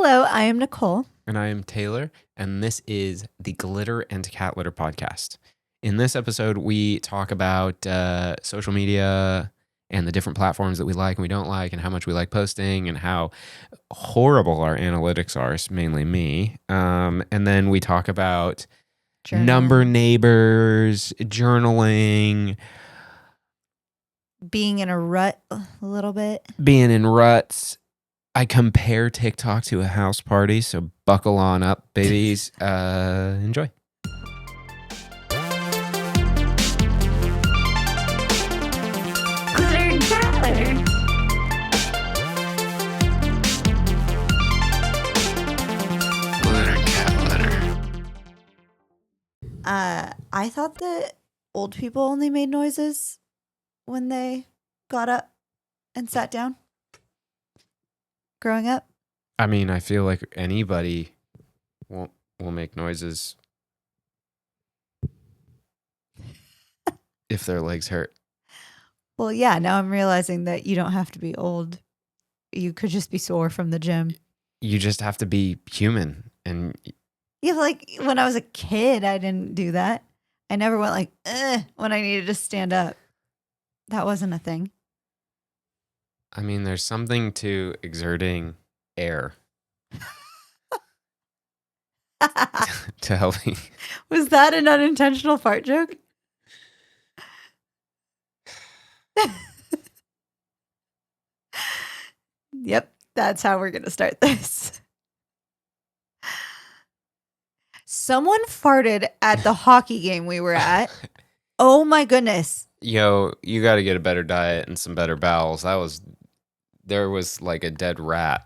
Hello, I am Nicole. And I am Taylor, and this is the Glitter and Cat Litter podcast. In this episode, we talk about social media and the different platforms that we like and we don't like, and how much we like posting, and how horrible our analytics are, mainly me. And then we talk about number neighbors, journaling, being in a rut a little bit. Being in ruts. I compare TikTok to a house party, so buckle on up, babies. Enjoy. Glitter and cat litter. Glitter and cat litter. I thought that old people only made noises when they got up and sat down. Growing up. I mean, I feel like anybody will make noises if their legs hurt. Well, yeah, now I'm realizing that you don't have to be old. You could just be sore from the gym. You just have to be human. And yeah, like when I was a kid, I didn't do that. I never went like, when I needed to stand up. That wasn't a thing. I mean, there's something to exerting air to help me. Was that an unintentional fart joke? Yep, that's how we're going to start this. Someone farted at the hockey game we were at. Oh my goodness. Yo, you got to get a better diet and some better bowels. There was like a dead rat.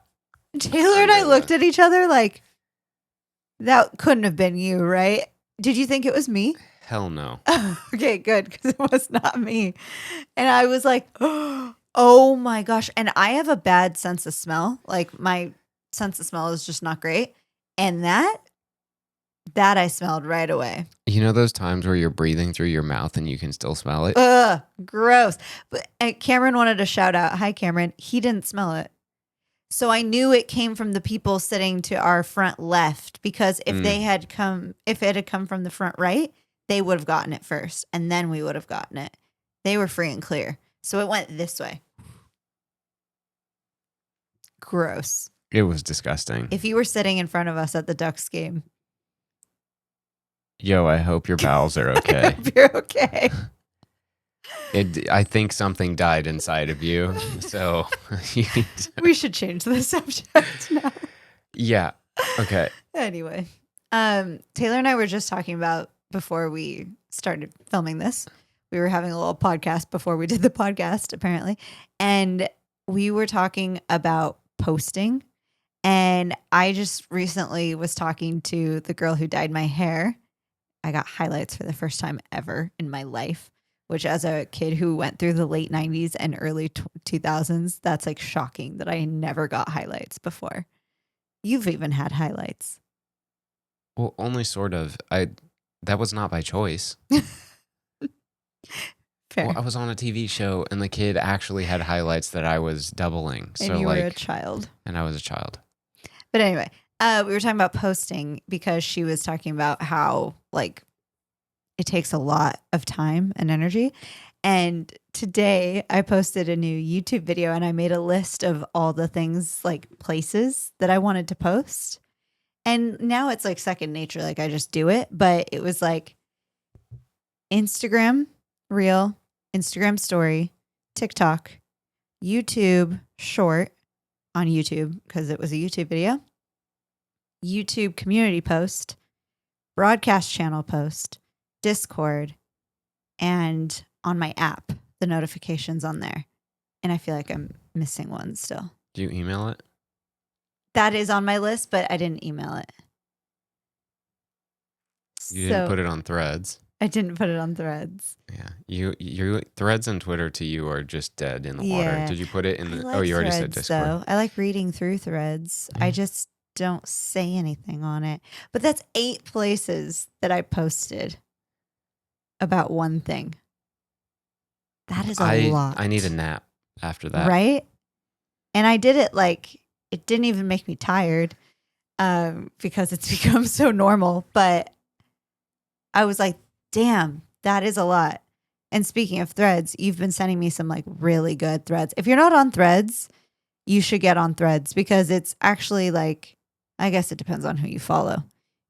Taylor and I looked at each other like, that couldn't have been you, right? Did you think it was me? Hell no. Okay, good, because it was not me. And I was like, oh my gosh. And I have a bad sense of smell. Like my sense of smell is just not great. And that I smelled right away. You know those times where you're breathing through your mouth and you can still smell it? Ugh, gross. But Cameron wanted to shout out, hi Cameron. He didn't smell it. So I knew it came from the people sitting to our front left, because if it had come from the front right, they would have gotten it first, and then we would have gotten it. They were free and clear. So it went this way. Gross. It was disgusting. If you were sitting in front of us at the Ducks game. Yo, I hope your bowels are okay. I hope you're okay. I think something died inside of you, so we should change the subject now. Yeah. Okay. Anyway, Taylor and I were just talking about, before we started filming this, we were having a little podcast before we did the podcast, apparently, and we were talking about posting. And I just recently was talking to the girl who dyed my hair. I got highlights for the first time ever in my life, which, as a kid who went through the late 90s and early 2000s, that's like shocking that I never got highlights before. You've even had highlights. Well, only sort of. That was not by choice. Fair. Well, I was on a TV show and the kid actually had highlights that I was doubling. And you were a child. And I was a child. But anyway, we were talking about posting because she was talking about how like it takes a lot of time and energy. And today I posted a new YouTube video and I made a list of all the things, like places that I wanted to post. And now it's like second nature. Like I just do it. But it was like Instagram Reel, Instagram Story, TikTok, YouTube Short on YouTube because it was a YouTube video, YouTube community post, broadcast channel post, Discord, and on my app, the notifications on there. And I feel like I'm missing one still. Do you email it? That is on my list, but I didn't email it. You didn't put it on Threads. I didn't put it on Threads. Yeah. You Threads and Twitter to you are just dead in the water. Did you put it in the... Like you already Threads, said Discord. though. I like reading through Threads. Yeah. I just don't say anything on it. But that's 8 places that I posted about one thing. That is a lot. I need a nap after that. Right? And I did it like, it didn't even make me tired. because it's become so normal. But I was like, damn, that is a lot. And speaking of threads, you've been sending me some like really good threads. If you're not on threads, you should get on threads because it's actually like, I guess it depends on who you follow,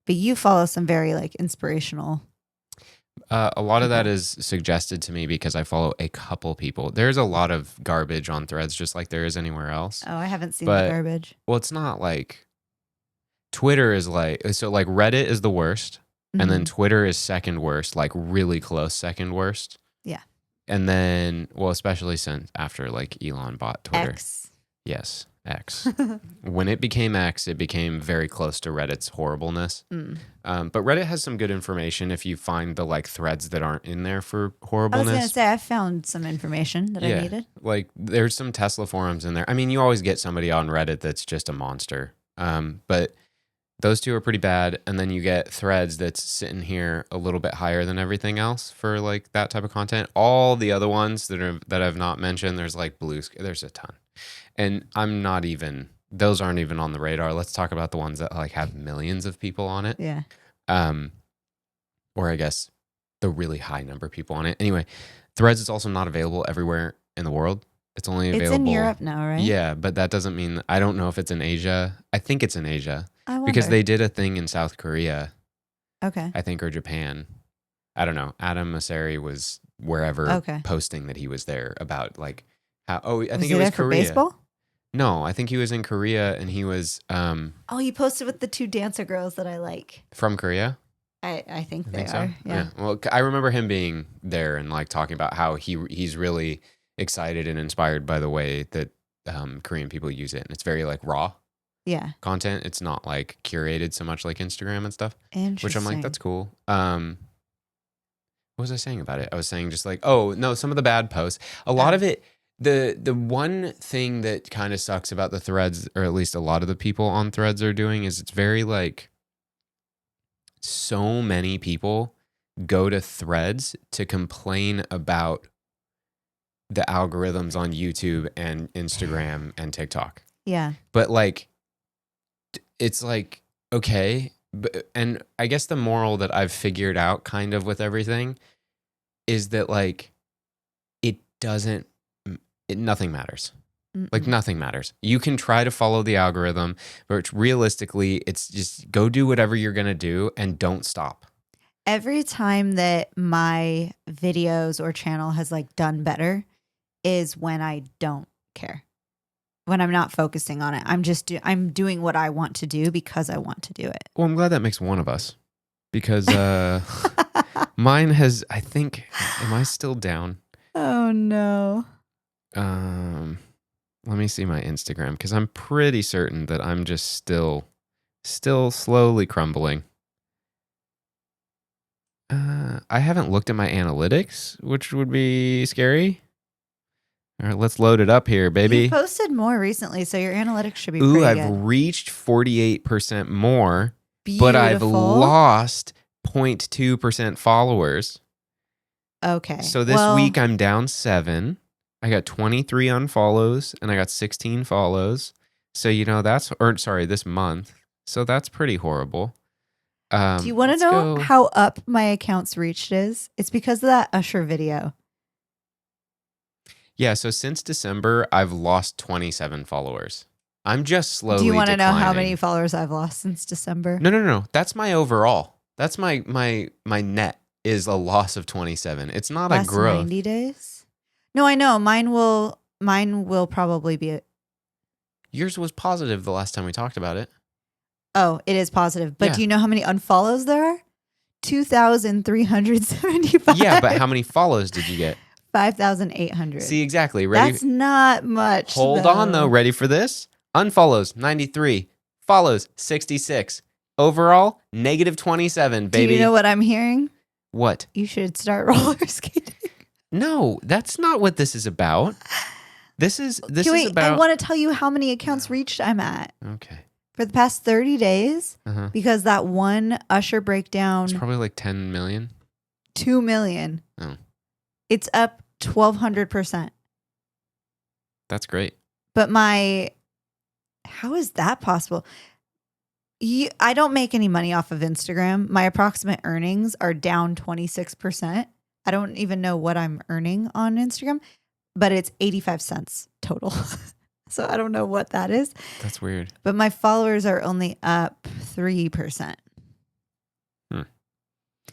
but you follow some very like inspirational. A lot of that is suggested to me because I follow a couple people. There's a lot of garbage on threads, just like there is anywhere else. Oh, I haven't seen But- the garbage. Well, it's not like Twitter is like, so like Reddit is the worst. And then Mhm. Twitter is second worst, like really close second worst. Yeah. And then, well, especially since after like Elon bought Twitter. X. Yes, X. When it became X, it became very close to Reddit's horribleness. Mm. But Reddit has some good information if you find the like threads that aren't in there for I was horribleness. going to say, I found some information that I Yeah. needed. Like there's some Tesla forums in there. I mean, you always get somebody on Reddit that's just a monster. But those two are pretty bad. And then you get threads that's sitting here a little bit higher than everything else for like that type of content. All the other ones that I've not mentioned, there's like there's a ton. And those aren't even on the radar. Let's talk about the ones that like have millions of people on it. Yeah. Or I guess the really high number of people on it. Anyway, Threads is also not available everywhere in the world. It's only available. It's in Europe now, right? Yeah, but that doesn't mean, I don't know if it's in Asia. I think it's in Asia I wonder. because they did a thing in South Korea, Okay. I think, or Japan. I don't know. Adam Mosseri was wherever Okay. posting that he was there about like how, I think Was it he was there for Korea. baseball? No, I think he was in Korea and he was Oh, you posted with the two dancer girls that I like. from Korea. I think I they think so. are. Yeah. Well, I remember him being there and like talking about how he's really excited and inspired by the way that Korean people use it, and it's very like raw Yeah. content. It's not like curated so much like Instagram and stuff. Interesting. Which I'm like, that's cool. What was I saying about it? I was saying just like, oh no, some of the bad posts. A lot of it. The one thing that kind of sucks about the threads, or at least a lot of the people on threads are doing, is it's very like so many people go to threads to complain about the algorithms on YouTube and Instagram and TikTok. Yeah. But like, it's like, okay. And I guess the moral that I've figured out kind of with everything is that like, nothing matters. Like nothing matters. You can try to follow the algorithm, but realistically, it's just go do whatever you're going to do and don't stop. Every time that my videos or channel has like done better is when I don't care. When I'm not focusing on it. I'm doing what I want to do because I want to do it. Well, I'm glad that makes one of us because mine has, I think, am I still down? Oh no. Let me see my Instagram because I'm pretty certain that I'm just still slowly crumbling. I haven't looked at my analytics, which would be scary. All right, let's load it up here, baby. You posted more recently, so your analytics should be Ooh, pretty I've good. reached 48% more, Beautiful. but I've lost 0.2% followers. Okay. So this week I'm down 7. I got 23 unfollows and I got 16 follows. So, this month. So that's pretty horrible. Do you want to know how up my account's reach is? It's because of that Usher video. Yeah, so since December, I've lost 27 followers. I'm just slowly Do you want to know how declining. many followers I've lost since December? No. That's my overall. That's my net is a loss of 27. It's not Last a growth. 90 days? No, I know. Mine will probably be Yours was positive the last time we talked about it. Oh, it is positive. But Yeah. do you know how many unfollows there are? 2,375. Yeah, but how many follows did you get? 5,800. See, exactly. Ready? That's not much. Hold on, though. Ready for this? Unfollows, 93. Follows, 66. Overall, negative 27, baby. Do you know what I'm hearing? What? You should start roller skating. No, that's not what this is about. This is about... I want to tell you how many accounts reached I'm at. Okay. For the past 30 days, Uh-huh. because that one Usher breakdown, It's probably like 10 million. 2 million. Oh. It's up 1,200%. That's great. But how is that possible? I don't make any money off of Instagram. My approximate earnings are down 26%. I don't even know what I'm earning on Instagram, but it's 85 cents total. So I don't know what that is. That's weird. But my followers are only up 3%.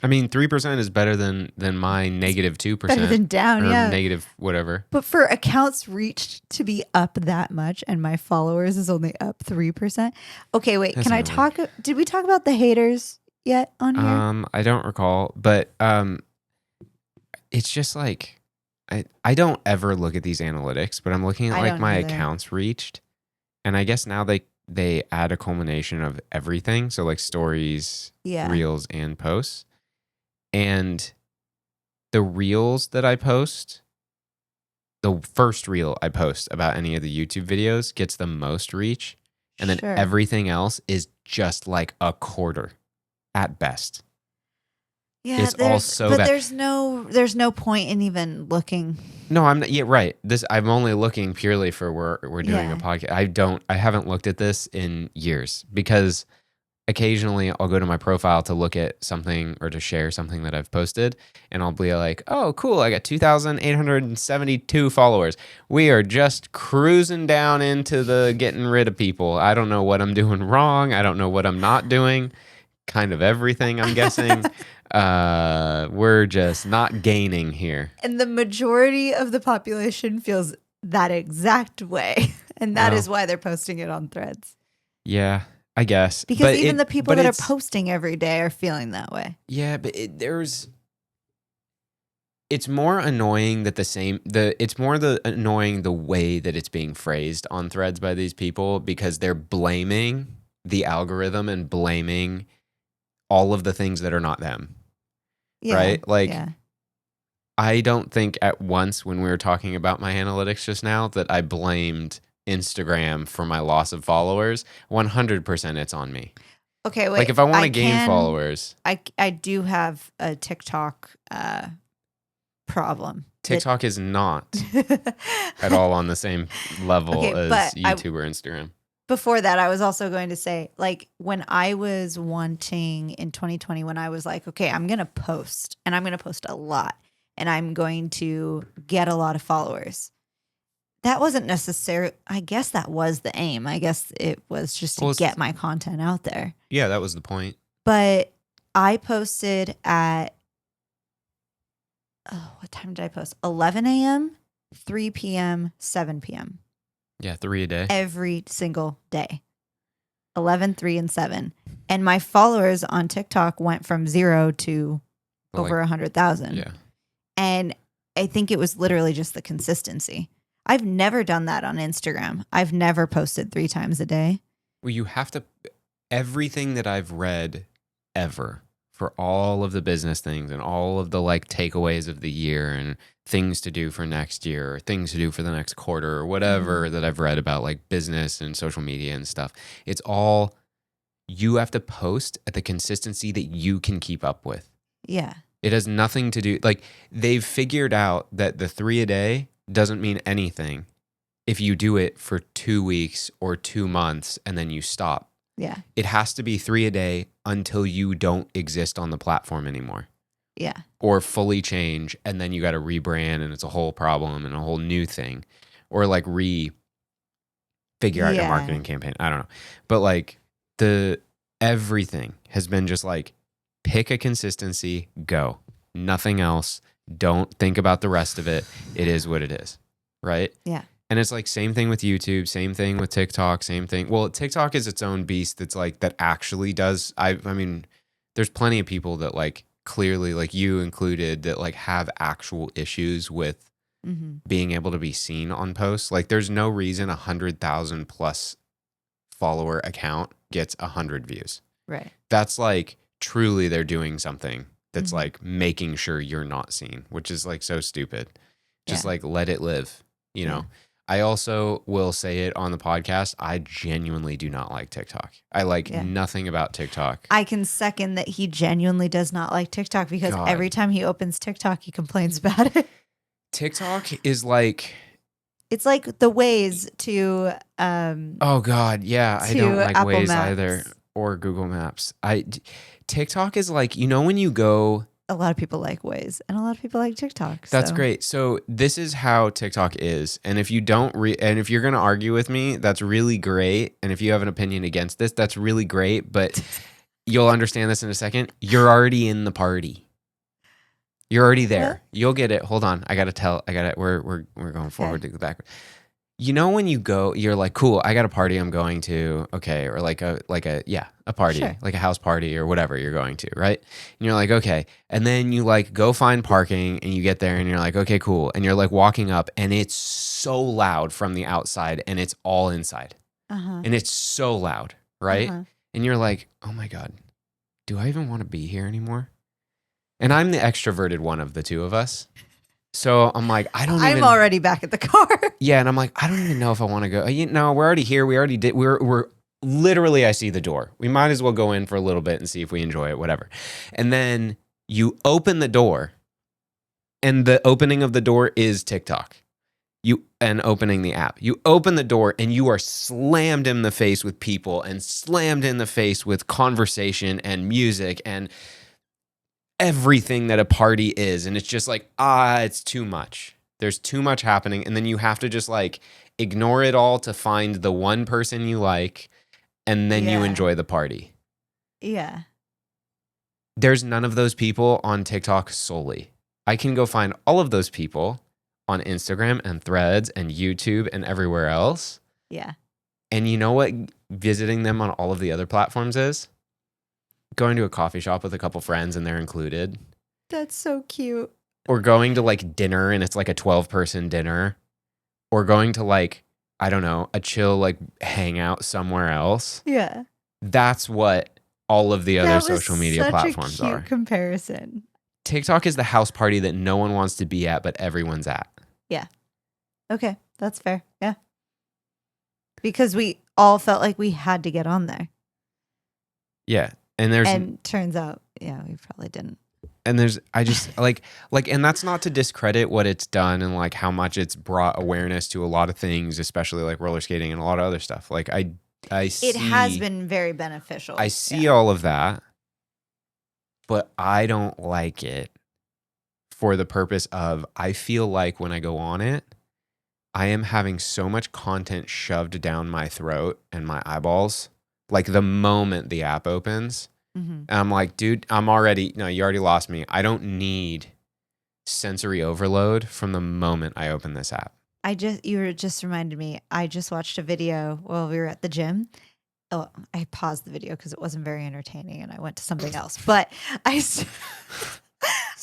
I mean, 3% is better than my negative 2%. Better than down, or yeah. negative whatever. But for accounts reached to be up that much and my followers is only up 3%. Okay, wait. That's Can I annoying. talk? Did we talk about the haters yet on here? I don't recall, but it's just like I don't ever look at these analytics, but I'm looking at I like don't my either. accounts reached, and I guess now they add a culmination of everything, so like stories, Yeah. reels, and posts. And the reels that I post, the first reel I post about any of the YouTube videos gets the most reach. And then Sure. everything else is just like a quarter at best. Yeah, It's all so bad. there's no point in even looking. No, I'm not. Yeah, right. I'm only looking purely for we're doing a podcast. I haven't looked at this in years because occasionally I'll go to my profile to look at something or to share something that I've posted, and I'll be like, oh, cool, I got 2,872 followers. We are just cruising down into the getting rid of people. I don't know what I'm doing wrong. I don't know what I'm not doing. Kind of everything, I'm guessing. We're just not gaining here. And the majority of the population feels that exact way. And that is why they're posting it on Threads. Yeah. I guess. Because even the people that are posting every day are feeling that way. Yeah, but it's more annoying that annoying the way that it's being phrased on Threads by these people, because they're blaming the algorithm and blaming all of the things that are not them. Yeah, right? Like, yeah. I don't think at once when we were talking about my analytics just now that I blamed Instagram for my loss of followers. 100% it's on me. Okay, wait. Like if I want to gain followers. I do have a TikTok problem. TikTok is not at all on the same level as YouTube or Instagram. Before that, I was also going to say, like, when I was wanting in 2020, when I was like, okay, I'm going to post and I'm going to post a lot and I'm going to get a lot of followers. That wasn't necessarily, I guess that was the aim. I guess it was just to get my content out there. Yeah, that was the point. But I posted at, what time did I post? 11 a.m., 3 p.m., 7 p.m. Yeah, 3 a day. Every single day. 11, 3, and 7. And my followers on TikTok went from 0 to over 100,000. Yeah. And I think it was literally just the consistency. I've never done that on Instagram. I've never posted 3 times a day. Well, you have to, everything that I've read ever for all of the business things and all of the like takeaways of the year and things to do for next year or things to do for the next quarter or whatever that I've read about like business and social media and stuff. It's all, you have to post at the consistency that you can keep up with. Yeah. It has nothing to do, like they've figured out that the 3 a day doesn't mean anything if you do it for 2 weeks or 2 months and then you stop. Yeah. It has to be 3 a day until you don't exist on the platform anymore. Yeah. Or fully change, and then you got to rebrand and it's a whole problem and a whole new thing. Or like figure out your marketing campaign. I don't know. But like everything has been just like pick a consistency, go. Nothing else. Don't think about the rest of it. It is what it is. Right? Yeah. And it's like same thing with YouTube, same thing with TikTok, same thing. Well, TikTok is its own beast that's like that actually does. I mean, there's plenty of people that like clearly, like you included, that like have actual issues with being able to be seen on posts. Like there's no reason 100,000 plus follower account gets 100 views. Right. That's like truly they're doing something that's like making sure you're not seen, which is like so stupid. Just like let it live, you know? I also will say it on the podcast. I genuinely do not like TikTok. I like nothing about TikTok. I can second that he genuinely does not like TikTok because every time he opens TikTok, he complains about it. TikTok is like... It's like the Waze to... oh, God. Yeah. I don't like Apple Waze Maps. either. or Google Maps. TikTok is like, when you go. A lot of people like Waze and a lot of people like TikTok. That's so. great. So this is how TikTok is. And if you don't and if you're going to argue with me, that's really great. And if you have an opinion against this, that's really great. But you'll understand this in a second. You're already in the party. You're already there. Yeah. You'll get it. Hold on. We're going forward to the back. When you go, you're like, cool, I got a party I'm going to. Okay. Or like a party, Sure. like a house party or whatever you're going to. Right. And you're like, okay. And then you like go find parking and you get there and you're like, okay, cool. And you're like walking up and it's so loud from the outside and it's all inside. And it's so loud. Right. And you're like, oh my God, do I even want to be here anymore? And I'm the extroverted one of the two of us. So I'm like, I'm already back at the car. Yeah, and I'm like, I don't even know if I want to go. We're already here. We already did. We're literally, I see the door. We might as well go in for a little bit and see if we enjoy it, whatever. And then you open the door, and the opening of the door is TikTok. And opening the app. You open the door, and you are slammed in the face with people, and slammed in the face with conversation and music and everything that a party is. And it's just like, it's too much. There's too much happening. And then you have to just like ignore it all to find the one person you like. And then you enjoy the party. Yeah. There's none of those people on TikTok solely. I can go find all of those people on Instagram and Threads and YouTube and everywhere else. Yeah. And you know what visiting them on all of the other platforms is? Going to a coffee shop with a couple friends and they're included. That's so cute. Or going to like dinner and it's like a 12-person dinner. Or going to like, I don't know, a chill like hangout somewhere else. Yeah. That's what all of the other social media platforms are. Such a cute comparison. TikTok is the house party that no one wants to be at, but everyone's at. Yeah. Okay. That's fair. Yeah. Because we all felt like we had to get on there. Yeah. And turns out, we probably didn't. And I just like, and that's not to discredit what it's done and like how much it's brought awareness to a lot of things, especially like roller skating and a lot of other stuff. Like I see. It has been very beneficial. I see all of that, but I don't like it for the purpose of, I feel like when I go on it, I am having so much content shoved down my throat and my eyeballs. Like the moment the app opens, and I'm like, dude, you already lost me. I don't need sensory overload from the moment I open this app. You just reminded me, I just watched a video while we were at the gym. Oh, I paused the video because it wasn't very entertaining and I went to something else. But it's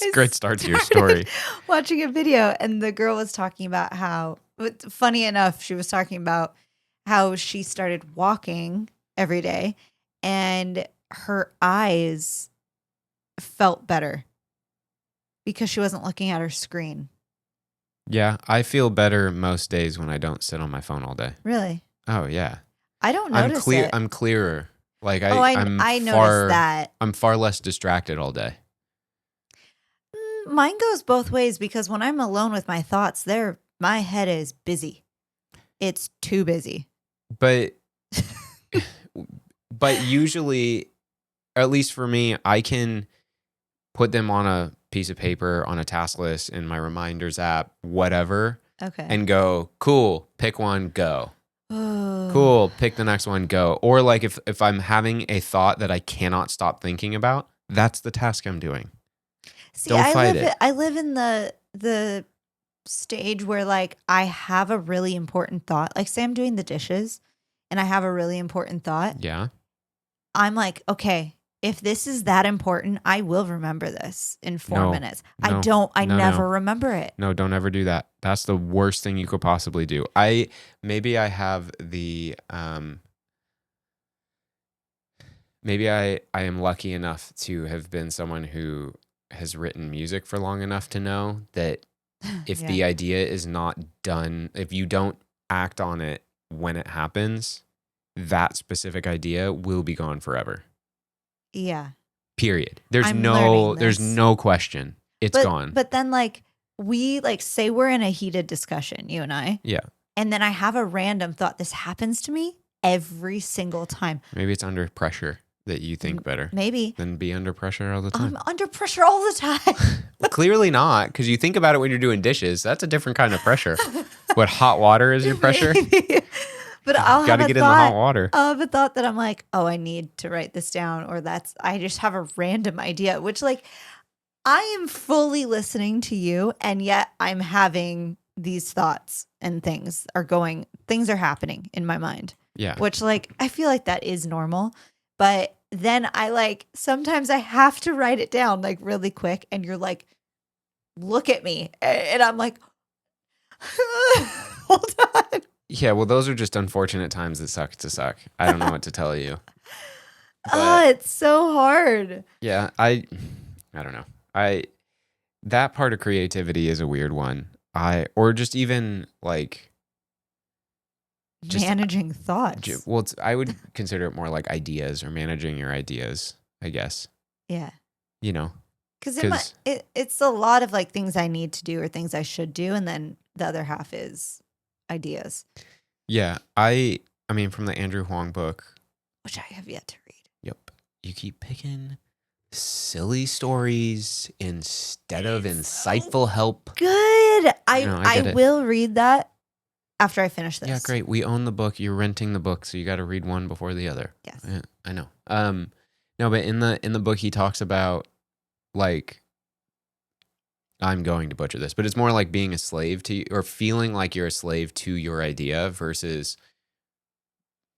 a great start to your story. Watching a video and the girl was talking about how, funny enough, she was talking about how she started walking every day and her eyes felt better because she wasn't looking at her screen. Yeah, I feel better most days when I don't sit on my phone all day. Really? Oh yeah. I don't notice it. I'm clearer. Like I noticed that. I'm far less distracted all day. Mine goes both ways because when I'm alone with my thoughts, my head is busy. It's too busy. But usually, at least for me, I can put them on a piece of paper, on a task list, in my reminders app, whatever. Okay. And go, cool, pick one, go. Oh. Cool, pick the next one, go. Or like if I'm having a thought that I cannot stop thinking about, that's the task I'm doing. See, I live in the stage where like I have a really important thought. Like say I'm doing the dishes and I have a really important thought. Yeah. I'm like, okay, if this is that important, I will remember this in 4 minutes. I never remember it. No, don't ever do that. That's the worst thing you could possibly do. Maybe I have the maybe I am lucky enough to have been someone who has written music for long enough to know that if the idea is not done, if you don't act on it when it happens, that specific idea will be gone forever. Yeah. Period. There's no question. It's gone. But then like we like say we're in a heated discussion, you and I. Yeah. And then I have a random thought. This happens to me every single time. Maybe it's under pressure. that you think better. Maybe. Than be under pressure all the time. I'm under pressure all the time. Well, clearly not, because you think about it when you're doing dishes. That's a different kind of pressure. What, hot water is your pressure? Maybe. But I'll Got to get in the hot water. I'll have a thought that I'm like, oh, I need to write this down, or I just have a random idea, which like I am fully listening to you, and yet I'm having these thoughts and things are happening in my mind. Yeah. Which like I feel like that is normal, but then I like sometimes I have to write it down like really quick, and you're like, look at me, and I'm like, hold on. Yeah, well, those are just unfortunate times that suck to suck. I don't know what to tell you. It's so hard. Yeah, I don't know. That part of creativity is a weird one. Or just even like managing thoughts. Well, I would consider it more like ideas or managing your ideas, I guess. Yeah. You know, because it's a lot of like things I need to do or things I should do, and then the other half is ideas. Yeah, I mean, from the Andrew Huang book, which I have yet to read. Yep, you keep picking silly stories instead of insightful help. Good. I will read that after I finish this. Yeah, great. We own the book. You're renting the book, so you got to read one before the other. Yes, I know. No, but in the book he talks about like, I'm going to butcher this, but it's more like being a slave to, or feeling like you're a slave to your idea versus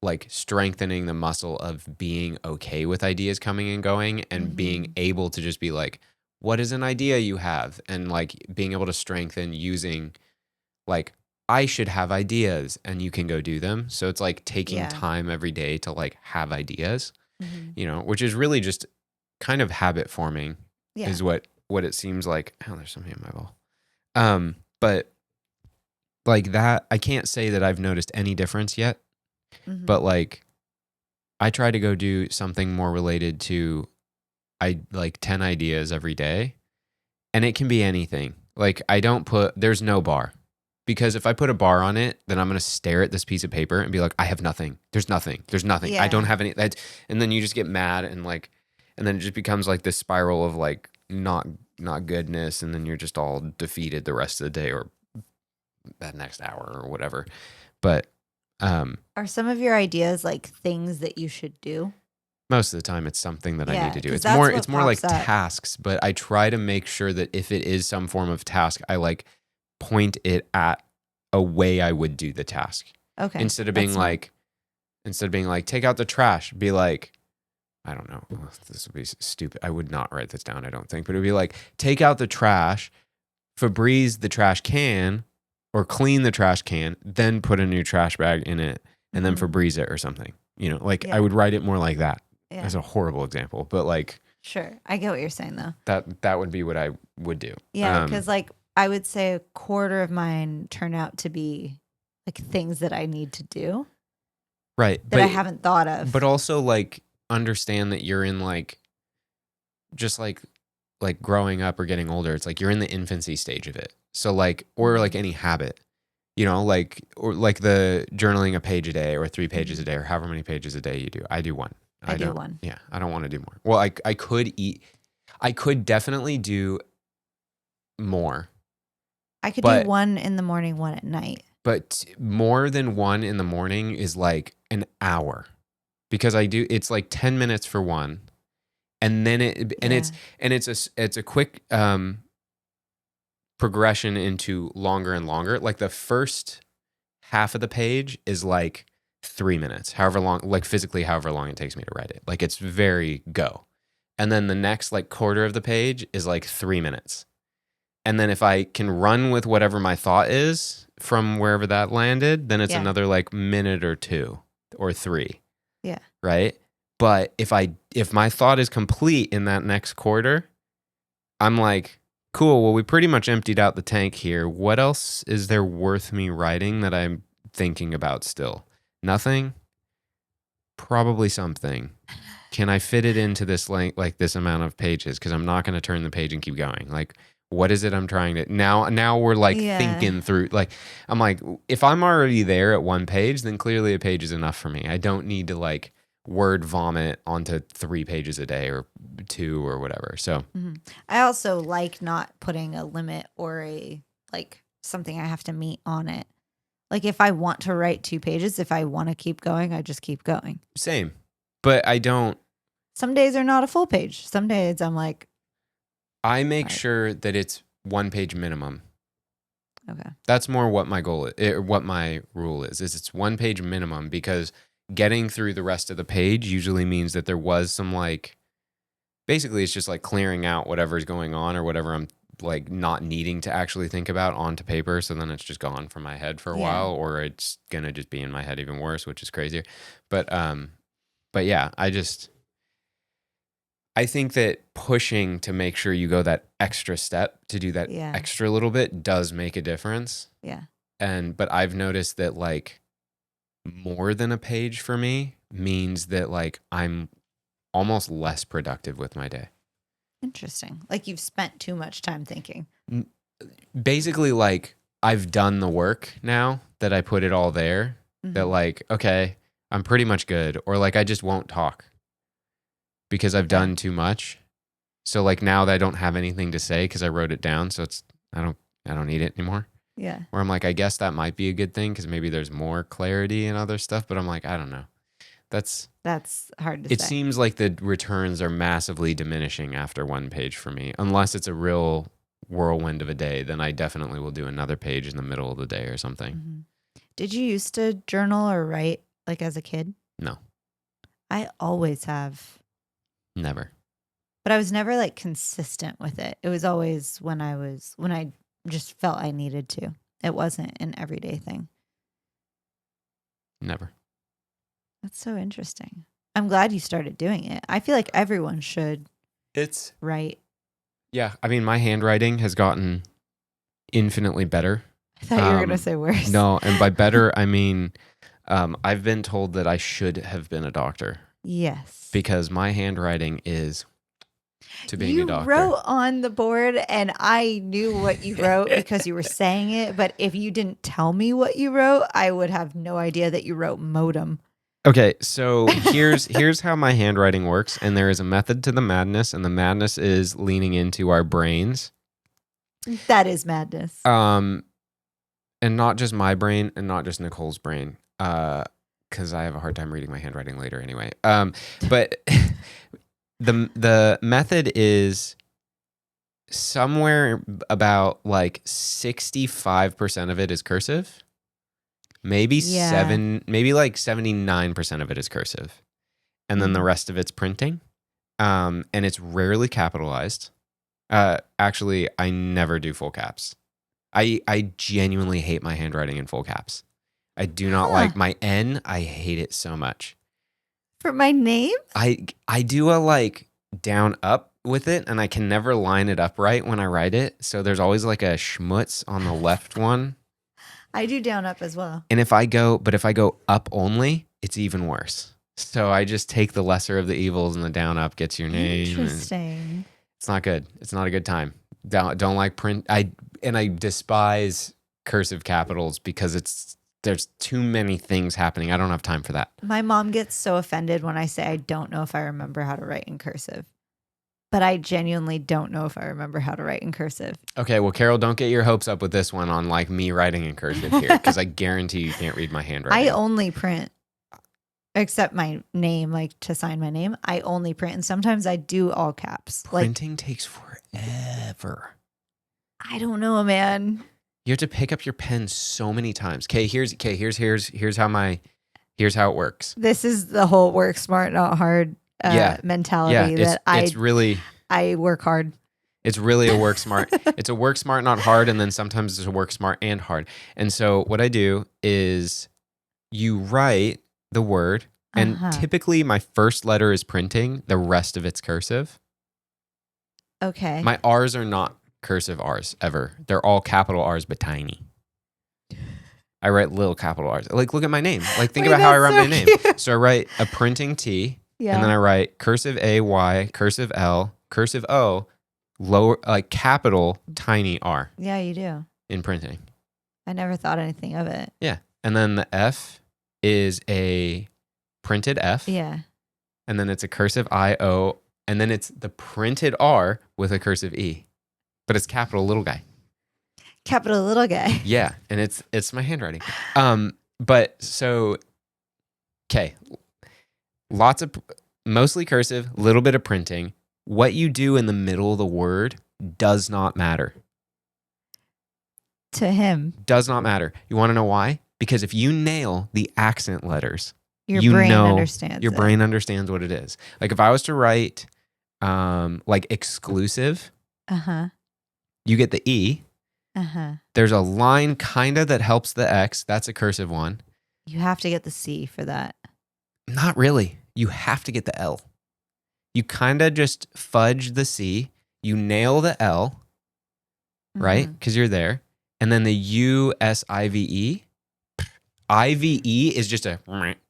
like strengthening the muscle of being okay with ideas coming and going, and being able to just be like, what is an idea you have? And like being able to strengthen using like, I should have ideas and you can go do them. So it's like taking time every day to like have ideas, you know, which is really just kind of habit forming is what it seems like. Oh, there's something in my bowl. But like that, I can't say that I've noticed any difference yet, but like I try to go do something more related to like 10 ideas every day, and it can be anything. Like there's no bar, because if I put a bar on it, then I'm going to stare at this piece of paper and be like, I have nothing. There's nothing. Yeah. I don't have any. And then you just get mad and then it just becomes like this spiral of like, not goodness, and then you're just all defeated the rest of the day or that next hour or whatever. But are some of your ideas like things that you should do? Most of the time it's something that I need to do. It's more like tasks, but I try to make sure that if it is some form of task, I like point it at a way I would do the task. Okay. Instead of being like take out the trash, be like, I don't know. This would be stupid. I would not write this down, I don't think. But it would be like, take out the trash, Febreze the trash can, or clean the trash can, then put a new trash bag in it, and then Febreze it or something. You know, like I would write it more like that. Yeah. As a horrible example, but like. Sure. I get what you're saying, though. That would be what I would do. Yeah, because like I would say a quarter of mine turn out to be like things that I need to do. Right. That I haven't thought of. But also like, understand that you're in like just like growing up or getting older. It's like you're in the infancy stage of it. So like, or like any habit, you know, like, or like the journaling a page a day or 3 pages a day or however many pages a day you do. I do one. I do one. Yeah. I don't want to do more. Well, I could definitely do more. I could do one in the morning, one at night. But more than one in the morning is like an hour. Because it's like 10 minutes for one, and then it's a quick progression into longer and longer. Like the first half of the page is like 3 minutes, however long it takes me to write it. Like it's very go. And then the next like quarter of the page is like 3 minutes. And then if I can run with whatever my thought is from wherever that landed, then it's another like minute or 2 or 3. Yeah. Right. But if my thought is complete in that next quarter, I'm like, cool. Well, we pretty much emptied out the tank here. What else is there worth me writing that I'm thinking about still? Nothing? Probably something. Can I fit it into this length, like this amount of pages? Because I'm not going to turn the page and keep going. Like, what is it I'm trying to now we're like thinking through, like I'm like, if I'm already there at one page, then clearly a page is enough for me. I don't need to like word vomit onto 3 pages a day or 2 or whatever. So I also like not putting a limit or something I have to meet on it. Like if I want to write 2 pages, if I want to keep going, I just keep going. same. But I don't. Some days are not a full page. Some days I'm like, I make Right. sure that it's 1 page minimum. okay. That's more what my goal is, what my rule is it's 1 page minimum, because getting through the rest of the page usually means that there was some basically it's just like clearing out whatever's going on or whatever I'm like not needing to actually think about onto paper. So then it's just gone from my head for a Yeah. while, or it's going to just be in my head even worse, which is crazier. But yeah, I think that pushing to make sure you go that extra step to do that Yeah. extra little bit does make a difference. Yeah. But I've noticed that more than a page for me means that I'm almost less productive with my day. Interesting. Like you've spent too much time thinking. Basically, I've done the work now that I put it all there. That okay, I'm pretty much good, or I just won't talk because I've done too much. So now that I don't have anything to say because I wrote it down, so I don't need it anymore. Yeah. Where I'm I guess that might be a good thing because maybe there's more clarity and other stuff. But I'm I don't know. That's hard to say. It seems like the returns are massively diminishing after 1 page for me, unless it's a real whirlwind of a day. Then I definitely will do another page in the middle of the day or something. Mm-hmm. Did you used to journal or write as a kid? No, I always have. never. But I was never consistent with it. It was always when I just felt I needed to. It wasn't an everyday thing. Never. That's so interesting. I'm glad you started doing it. I feel like everyone should write. Yeah. I mean, my handwriting has gotten infinitely better. I thought you were going to say worse. No, and by better, I mean, I've been told that I should have been a doctor. Yes. Because my handwriting is to being a doctor. You wrote on the board and I knew what you wrote because you were saying it. But if you didn't tell me what you wrote, I would have no idea that you wrote modem. Okay, so here's how my handwriting works, and there is a method to the madness, and the madness is leaning into our brains. That is madness. And not just my brain and not just Nicole's brain. Because I have a hard time reading my handwriting later anyway. But the method is somewhere about 65% of it is cursive. Maybe 79% of it is cursive. And then the rest of it's printing. And it's rarely capitalized. Actually, I never do full caps. I genuinely hate my handwriting in full caps. I do not like my N. I hate it so much. For my name? I do a down up with it, and I can never line it up right when I write it. So there's always a schmutz on the left one. I do down up as well. And if I go up only, it's even worse. So I just take the lesser of the evils, and the down up gets your name. Interesting. It's not good. It's not a good time. Don't like print. I despise cursive capitals because there's too many things happening. I don't have time for that. My mom gets so offended when I say I don't know if I remember how to write in cursive. But I genuinely don't know if I remember how to write in cursive. Okay, well, Carol, don't get your hopes up with this one on me writing in cursive here, because I guarantee you can't read my handwriting. I only print, except my name, to sign my name. I only print, and sometimes I do all caps. Printing takes forever. I don't know, man. You have to pick up your pen so many times. Okay, here's how it works. This is the whole work smart, not hard mentality that I work hard. It's really a work smart. It's a work smart, not hard. And then sometimes it's a work smart and hard. And so what I do is you write the word, and typically my first letter is printing. The rest of it's cursive. Okay. My R's are not cursive R's ever. They're all capital R's, but tiny. I write little capital R's. Look at my name. Think about how I write my name. So I write a printing T. Yeah. And then I write cursive A, Y, cursive L, cursive O, lower, capital, tiny R. Yeah, you do. In printing. I never thought anything of it. Yeah. And then the F is a printed F. Yeah. and then it's a cursive I-O, and then it's the printed R with a cursive E. But it's capital little guy. Capital little guy. Yeah, and it's my handwriting. But so, okay, mostly cursive, little bit of printing. What you do in the middle of the word does not matter. To him. Does not matter. You want to know why? Because if you nail the accent letters, Your you brain know understands your it. brain understands what it is. Like if I was to write like exclusive, you get the E. There's a line kind of that helps the X. That's a cursive one. You have to get the C for that. Not really. You have to get the L. You kind of just fudge the C. You nail the L, right? Because you're there. And then the U-S-I-V-E. I-V-E is just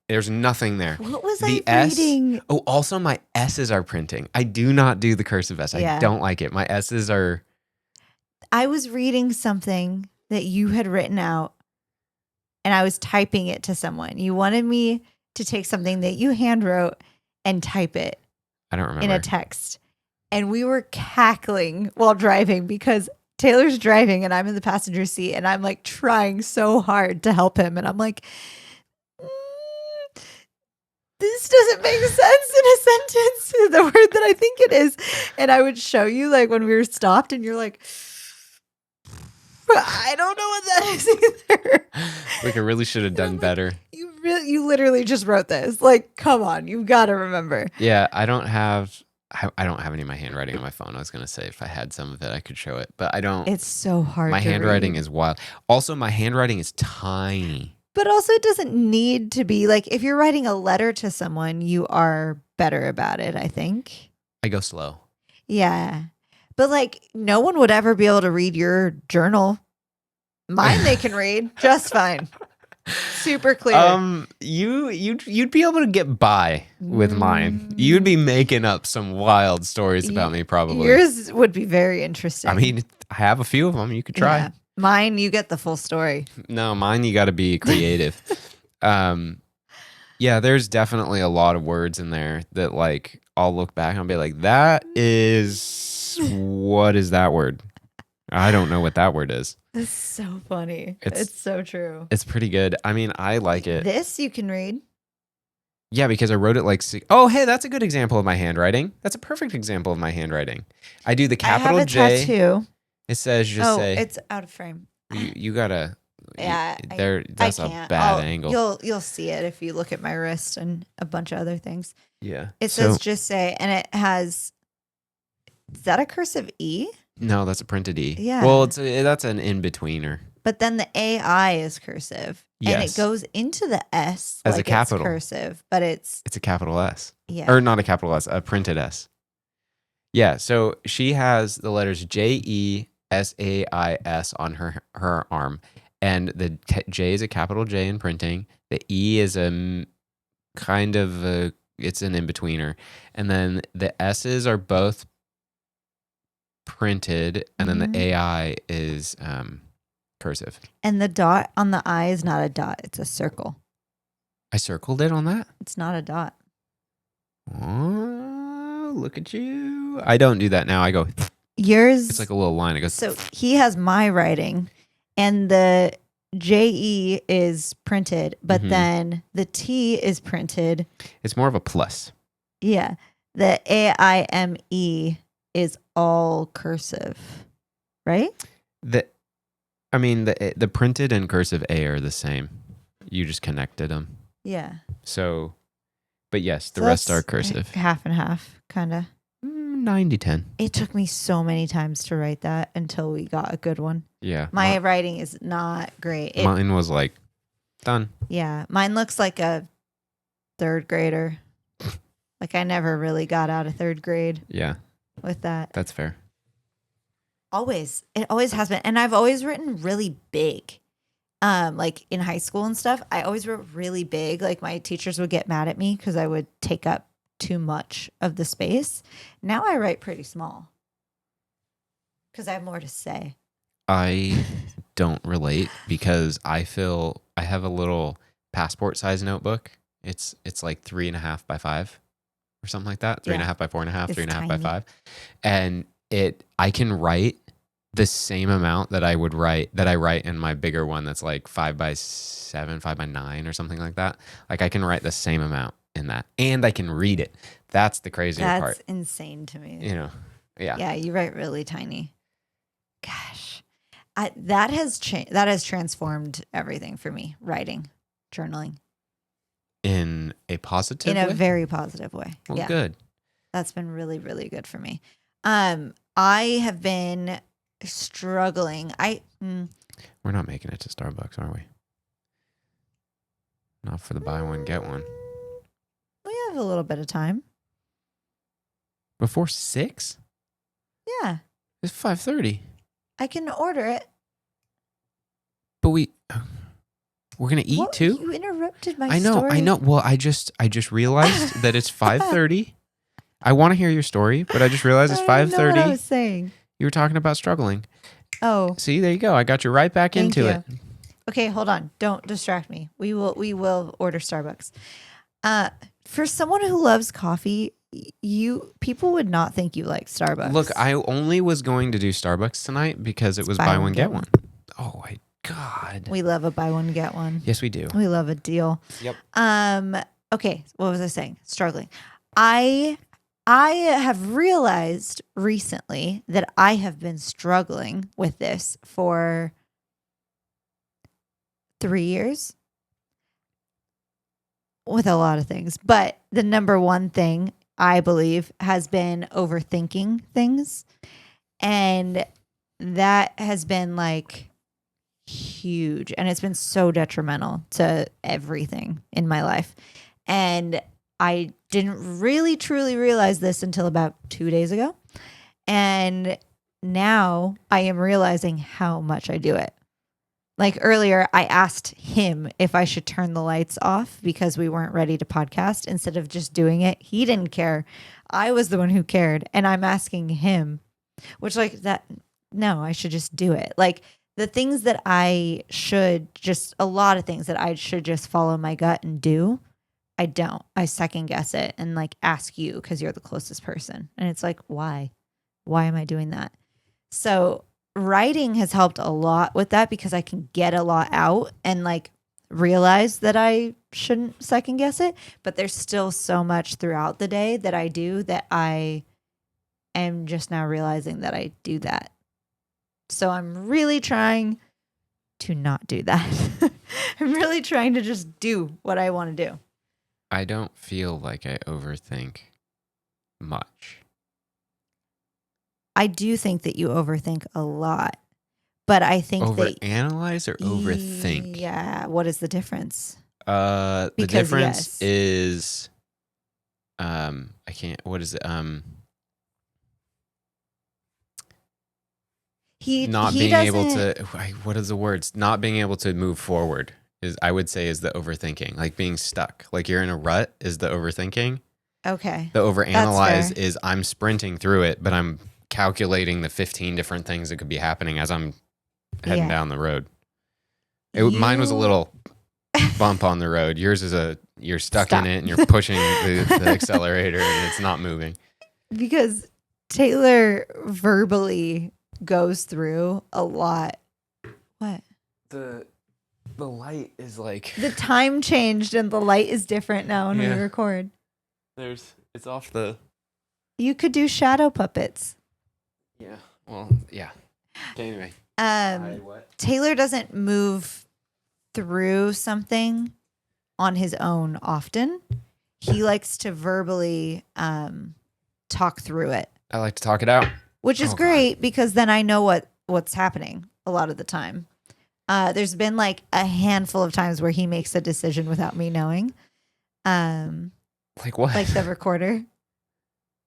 there's nothing there. What was The I reading? Oh, also my S's are printing. I do not do the cursive S. Yeah. I don't like it. My S's are... I was reading something that you had written out and I was typing it to someone. You wanted me to take something that you hand wrote and type it. I don't remember. In a text. And we were cackling while driving because Taylor's driving and I'm in the passenger seat and I'm like trying so hard to help him. And I'm like, this doesn't make sense in a sentence, the word that I think it is. And I would show you like when we were stopped and you're like, I don't know what that is either. Like I really should have done better. You literally just wrote this. Like, come on, you've got to remember. Yeah, I don't have any of my handwriting on my phone. I was going to say if I had some of it, I could show it, but I don't. It's so hard. My handwriting read. is wild. Also, my handwriting is tiny. But also, it doesn't need to be like if you're writing a letter to someone, you are better about it, I think. I go slow. Yeah. But like, no one would ever be able to read your journal. Mine, they can read just fine. Super clear. You'd be able to get by with mine. You'd be making up some wild stories about me, probably. Yours would be very interesting. I mean, I have a few of them. You could try. Yeah. Mine, you get the full story. No, mine, you got to be creative. Yeah, there's definitely a lot of words in there that like I'll look back and I'll be like, what is that word? I don't know what that word is. That's so funny. It's so true. It's pretty good. I mean, I like it. This you can read. Yeah, because I wrote it like... Oh, hey, that's a good example of my handwriting. That's a perfect example of my handwriting. I do the capital I have a J. Tattoo. It says say... it's out of frame. You gotta... Yeah, that's a bad angle. You'll see it if you look at my wrist and a bunch of other things. Yeah. It says just say, and it has... Is that a cursive E? No, that's a printed E. Yeah. Well, that's an in-betweener. But then the AI is cursive. Yes. And it goes into the S as like a capital. It's cursive, but it's a capital S. Yeah. Or not a capital S, a printed S. Yeah, so she has the letters JESAIS on her arm. And the J is a capital J in printing. The E is a kind of it's an in-betweener. And then the S's are both printed, and then the AI is cursive. And the dot on the I is not a dot, it's a circle. I circled it on that? It's not a dot. Oh, look at you. I don't do that now. I go... Yours... It's like a little line. It goes... So he has my writing, and the JE is printed, but then the T is printed. It's more of a plus. Yeah. The AIME is all cursive, right? The printed and cursive A are the same. You just connected them. Yeah. So, but yes, the rest are cursive. Half and half, kind of. 90-10. It took me so many times to write that until we got a good one. Yeah. My writing is not great. Mine was like, done. Yeah. Mine looks like a third grader. Like I never really got out of third grade. Yeah. With that. That's fair. Always. It always has been. And I've always written really big. Like in high school and stuff, I always wrote really big. Like my teachers would get mad at me because I would take up too much of the space. Now I write pretty small because I have more to say. I don't relate because I have a little passport size notebook. It's like 3.5 by 5. or something like that. 3.5 by 4.5, It's 3.5 by tiny. 5. And I can write the same amount that I write in my bigger one that's like 5 by 7, 5 by 9 or something like that. Like I can write the same amount in that, and I can read it. That's the crazier That's part. insane to me. You know, yeah. Yeah, you write really tiny. Gosh, that has transformed everything for me. Writing, journaling, In a positive in a way? very positive way. Well, yeah, good. that's been really, really good for me. I have been struggling. We're not making it to Starbucks, are we? Not for the buy one get one. We have a little bit of time. Before 6? Yeah, It's 5:30. I can order it. But we're gonna eat What? too. You interrupted my I know. story. Well, I just realized that it's 5:30. I want to hear your story, but I just realized it's I didn't know what I 5:30. was saying. You were talking about struggling. Oh, See, there you go. I got you right back Thank into you. it. okay. Hold on. Don't distract me. We will order Starbucks. For someone who loves coffee, people would not think you like Starbucks. Look, I only was going to do Starbucks tonight because it was buy one get one. Oh my God. We love a buy one get one. Yes, we do. We love a deal. Yep. Okay. What was I saying? Struggling. I have realized recently that I have been struggling with this for 3 years with a lot of things. But the number one thing I believe has been overthinking things. And that has been like huge. And it's been so detrimental to everything in my life. And I didn't really truly realize this until about 2 days ago. And now I am realizing how much I do it. Like earlier, I asked him if I should turn the lights off because we weren't ready to podcast instead of just doing it. He didn't care. I was the one who cared. And I'm asking him, which like that, no, I should just do it. Like the things that I should just, a lot of things that I should just follow my gut and do. I don't. I second guess it and like ask you because you're the closest person. And it's like, why? Why am I doing that? So writing has helped a lot with that because I can get a lot out and like realize that I shouldn't second guess it. But there's still so much throughout the day that I do that I am just now realizing that I do that. So I'm really trying to not do that. I'm really trying to just do what I want to do. I don't feel like I overthink much. I do think that you overthink a lot, but I think that Overanalyze or overthink? Yeah. What is the difference? The Because, difference yes. is, I can't. What is it? Not being able to. What is the words? Not being able to move forward is, I would say, is the overthinking. Like being stuck. Like you're in a rut is the overthinking. Okay. The overanalyze fair. is I'm sprinting through it, but I'm calculating the 15 different things that could be happening as I'm heading Yeah. down the road. Mine was a little bump on the road. Yours is you're stuck in it and you're pushing the accelerator and it's not moving. Because Taylor verbally goes through a lot. What? The light is like The time changed and the light is different now when we Yeah. record. it's off the You could do shadow puppets. yeah. Well, yeah. Okay, anyway. What? Taylor doesn't move through something on his own often. He likes to verbally talk through it, I like to talk it out. which is Oh, God. great because then I know what's happening a lot of the time. There's been like a handful of times where he makes a decision without me knowing. Like what? Like the recorder.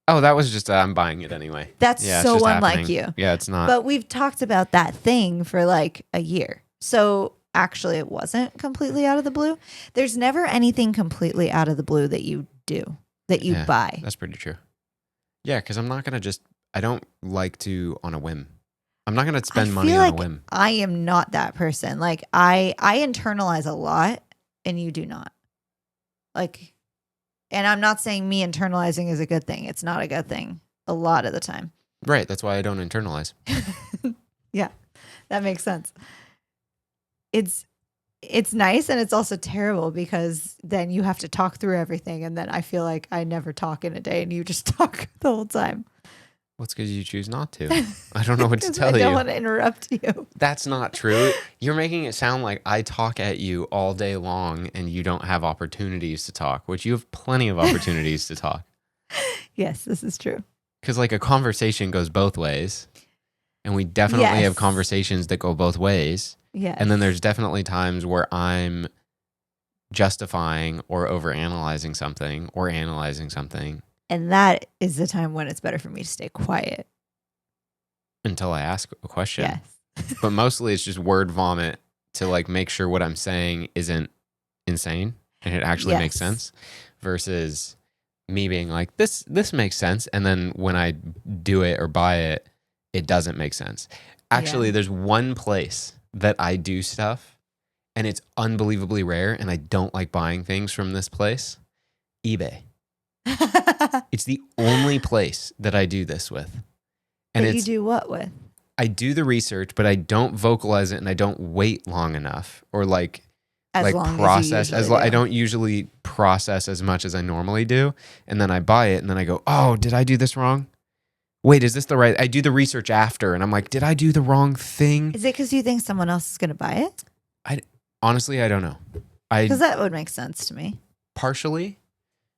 Oh, that was just I'm buying it anyway. That's Yeah, it's so just unlike happening. you. Yeah, it's not. But we've talked about that thing for like a year. So actually it wasn't completely out of the blue. There's never anything completely out of the blue that you do, that you Yeah. buy. That's pretty true. Yeah, because I'm not gonna I don't like to on a whim. I'm not gonna spend money feel on like a whim. I am not that person. Like I internalize a lot and you do not. Like And I'm not saying me internalizing is a good thing. It's not a good thing a lot of the time. Right. That's why I don't internalize. Yeah, that makes sense. It's nice and it's also terrible because then you have to talk through everything. And then I feel like I never talk in a day and you just talk the whole time. Well, it's because you choose not to. I don't know what to tell I don't you. want to interrupt you. That's not true. You're making it sound like I talk at you all day long and you don't have opportunities to talk, which you have plenty of opportunities to talk. Yes, this is true. Because like a conversation goes both ways. And we definitely have Yes. conversations that go both ways. Yes. And then there's definitely times where I'm justifying or overanalyzing something or analyzing something And that is the time when it's better for me to stay quiet. until I ask a question. Yes. But mostly it's just word vomit to like make sure what I'm saying isn't insane and it actually makes Yes. sense versus me being like, this makes sense. And then when I do it or buy it, it doesn't make sense. Actually, Yeah. there's one place that I do stuff and it's unbelievably rare and I don't like buying things from this place. eBay. It's the only place that I do this with. And That you it's do what with? I do the research, but I don't vocalize it and I don't wait long enough or like As long as you process usually I do. don't usually process as much as I normally do. And then I buy it and then I go, oh, did I do this wrong? Wait, is this the right? I do the research after and I'm like, did I do the wrong thing? Is it because you think someone else is going to buy it? Honestly, I don't know. Because that would make sense to me. Partially,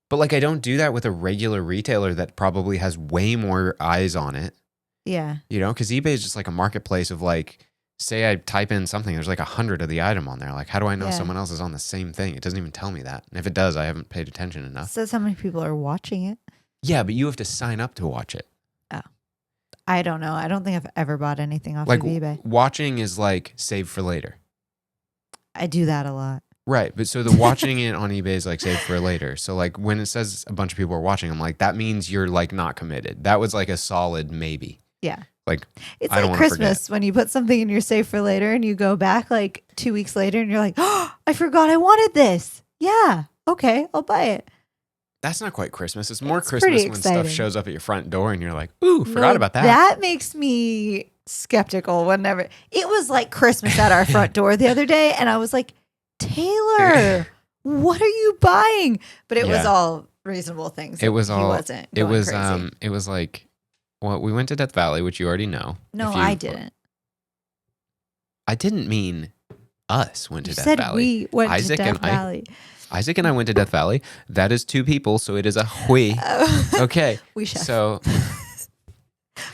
but like I don't do that with a regular retailer that probably has way more eyes on it. Yeah. You know, because eBay is just like a marketplace of like, say I type in something, there's like 100 of the item on there. Like, how do I know Yeah. someone else is on the same thing? It doesn't even tell me that. And if it does, I haven't paid attention enough. Says how many people are watching it. Yeah, but you have to sign up to watch it. I don't know. I don't think I've ever bought anything off Like of eBay. watching is like save for later. I do that a lot. Right. But so the watching it on eBay is like save for later. So like when it says a bunch of people are watching, I'm like, that means you're like not committed. That was like a solid maybe. Yeah. Like, It's I don't like wanna Christmas when you put something in your save for later and you go back like 2 weeks later and you're like, oh, I forgot I wanted this. Yeah. Okay. I'll buy it. that's not quite Christmas. It's more It's Christmas pretty when stuff exciting. shows up at your front door and you're like, ooh, forgot No, about that. That makes me skeptical whenever it was like Christmas at our front door the other day. And I was like, Taylor, what are you buying? But it was Yeah. all reasonable things. It was He all, wasn't it going was, crazy. it was like, well, we went to Death Valley, which you already know. No, If you- I didn't. I didn't mean us went to You Death said Valley. we went Isaac to Death and I- Valley. Isaac and I went to Death Valley. That is 2 people, so it is a we. Okay. We chef. So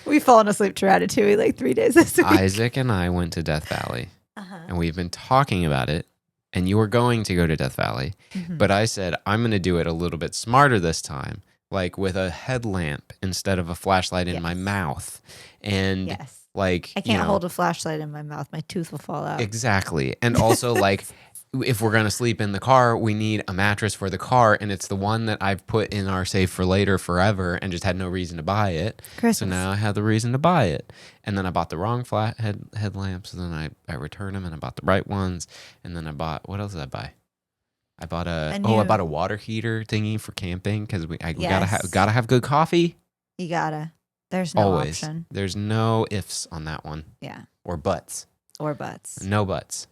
We've fallen asleep to Ratatouille like 3 days this week. Isaac and I went to Death Valley, Uh-huh. and we've been talking about it, and you were going to go to Death Valley. Mhm. But I said, I'm going to do it a little bit smarter this time, like with a headlamp instead of a flashlight in my Yes. mouth. And Yes. like, I can't hold a flashlight in my mouth. My tooth will fall out. Exactly. And also like, if we're going to sleep in the car, we need a mattress for the car. And it's the one that I've put in our save for later forever and just had no reason to buy it. Christmas. So now I have the reason to buy it. And then I bought the wrong flat headlamps. And then I returned them and I bought the right ones. And then I bought, what else did I buy? I bought I bought a water heater thingy for camping because we Yes. gotta have good coffee. You gotta. There's no Always. option. There's no ifs on that one Yeah. or buts. Or buts. No buts.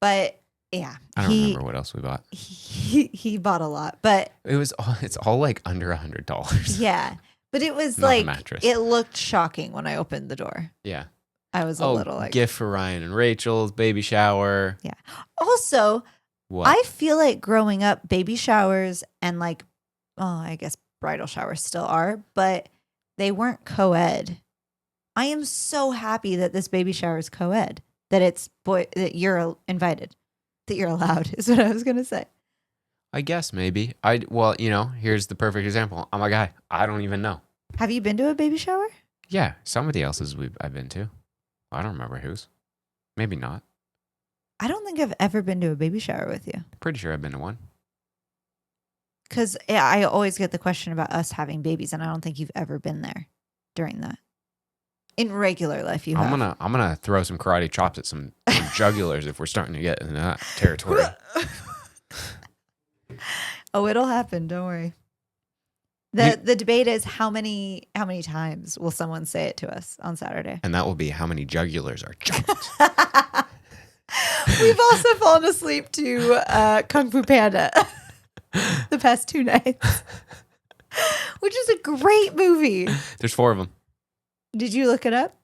But yeah. I don't remember what else we bought. He bought a lot. But It's all like under $100. yeah. But it was Not the like mattress. it looked shocking when I opened the door. Yeah. I was a little like gift for Ryan and Rachel's baby shower. Also, What? I feel like growing up, baby showers and like, I guess bridal showers still are, but they weren't co-ed. I am so happy that this baby shower is co-ed, that it's that you're invited, that you're allowed is what I was going to say. I guess maybe. Here's the perfect example. I'm a guy. I don't even know. Have you been to a baby shower? Yeah, somebody else's I've been to. I don't remember whose. Maybe not. I don't think I've ever been to a baby shower with you. Pretty sure I've been to one. Because I always get the question about us having babies, and I don't think you've ever been there during that. In regular life, you have. I'm gonna throw some karate chops at some jugulars if we're starting to get into that territory. Oh, it'll happen. Don't worry. The debate is how many times will someone say it to us on Saturday? And that will be how many jugulars are jumped. We've also fallen asleep to Kung Fu Panda the past 2 nights, which is a great movie. There's 4 of them. Did you look it up?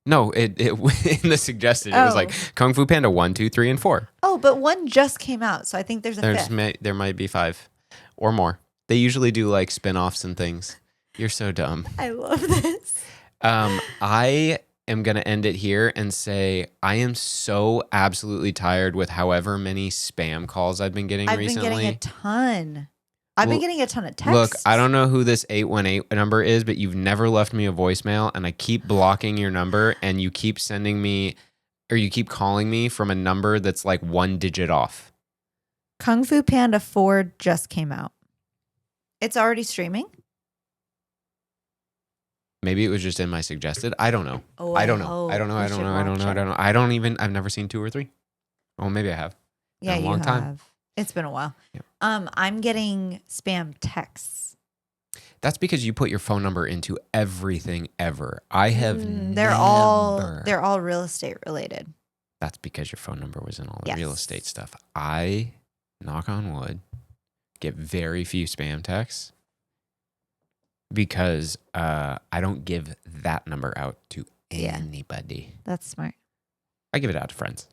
No, it in the suggested, it was like Kung Fu Panda 1, 2, 3, and 4. Oh, but 1 just came out, so I think there's a 5th. There might be 5 or more. They usually do like spin-offs and things. You're so dumb. I love this. I am going to end it here and say I am so absolutely tired with however many spam calls I've been getting recently. I've been getting a ton. I've been getting a ton of texts. Look, I don't know who this 818 number is, but you've never left me a voicemail, and I keep blocking your number, and you keep sending me, or you keep calling me from a number that's like 1 digit off. Kung Fu Panda 4 just came out. It's already streaming? Maybe it was just in my suggested. I don't know. Oh, I don't know. I've never seen 2 or 3. Oh, maybe I have. Yeah, Been a long you time. have. It's been a while. Yep. I'm getting spam texts. That's because you put your phone number into everything ever. I have They're never. all real estate related. That's because your phone number was in all the Yes. real estate stuff. I, knock on wood, get very few spam texts because I don't give that number out to anybody. That's smart. I give it out to friends.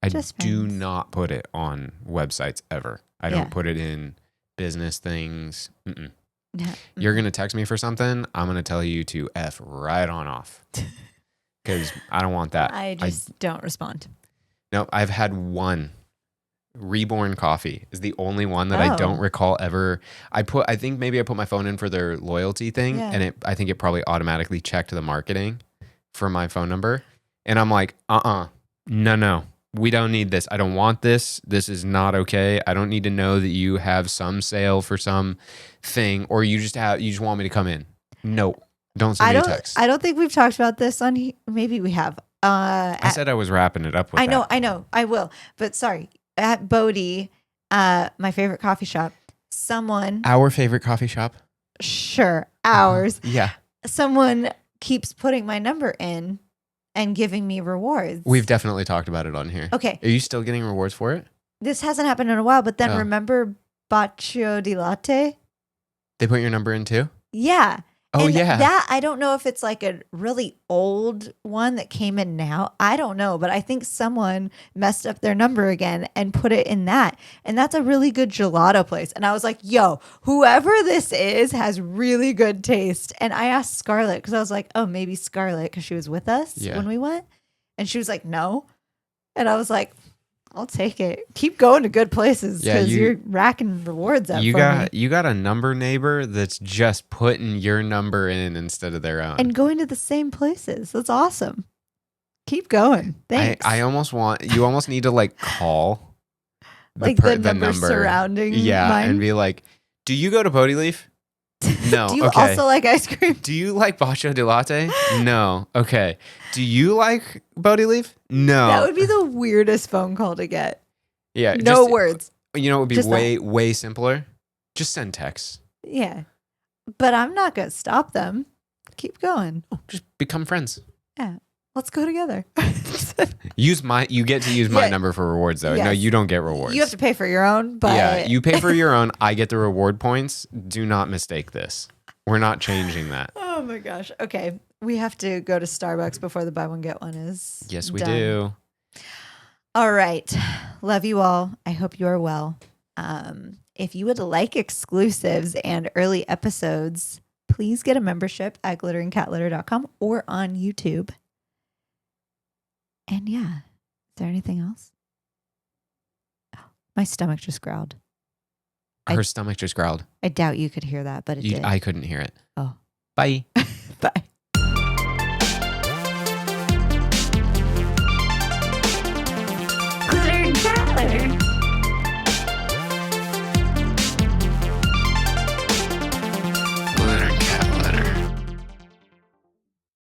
I Just do friends. not put it on websites ever. I don't put it in business things. Mm-mm. Yeah. You're going to text me for something, I'm going to tell you to F right on off because I don't want that. I just don't respond. No, I've had one. Reborn Coffee is the only one that I don't recall ever. I think maybe I put my phone in for their loyalty thing, and I think it probably automatically checked the marketing for my phone number. And I'm like, no, we don't need this. I don't want this. This is not okay. I don't need to know that you have some sale for some thing, or you just want me to come in. No, don't send me a text. I don't think we've talked about this on. Maybe we have. I said I was wrapping it up with I know. I will. But sorry. At Bodie, my favorite coffee shop, Our favorite coffee shop? Sure, ours. Yeah. Someone keeps putting my number in and giving me rewards. We've definitely talked about it on here. Okay. Are you still getting rewards for it? This hasn't happened in a while, but then remember Bacio di Latte? They put your number in too? Yeah. Oh, and yeah. That, I don't know if it's like a really old one that came in now. I don't know, but I think someone messed up their number again and put it in that. And that's a really good gelato place. And I was like, yo, whoever this is has really good taste. And I asked Scarlett because I was like, oh, maybe Scarlett because she was with us when we went. And she was like, no. And I was like, I'll take it. Keep going to good places because you're racking rewards up. You got a number neighbor that's just putting your number in instead of their own, and going to the same places. That's awesome. Keep going. Thanks. I almost you almost need to like call the number surrounding mine. and be like, do you go to Bodie Leaf? No. Do you also like ice cream? Do you like Bacio di Latte? No. Okay. Do you like Bodie Leaf? No. That would be the weirdest phone call to get. Yeah. No words. You know, it would be way simpler. Just send texts. Yeah. But I'm not going to stop them. Keep going. Just become friends. Yeah. Let's go together. You get to use my number for rewards though. Yes. No, you don't get rewards. You have to pay for your own, but yeah, you pay for your own. I get the reward points. Do not mistake this. We're not changing that. Oh my gosh. Okay. We have to go to Starbucks before the buy one get one is Yes, we done. do. All right. Love you all. I hope you are well. If you would like exclusives and early episodes, please get a membership at glitteringcatlitter.com or on YouTube. And yeah, is there anything else? Oh, my stomach just growled. Her stomach just growled. I doubt you could hear that, but it did. I couldn't hear it. Oh. Bye. Bye.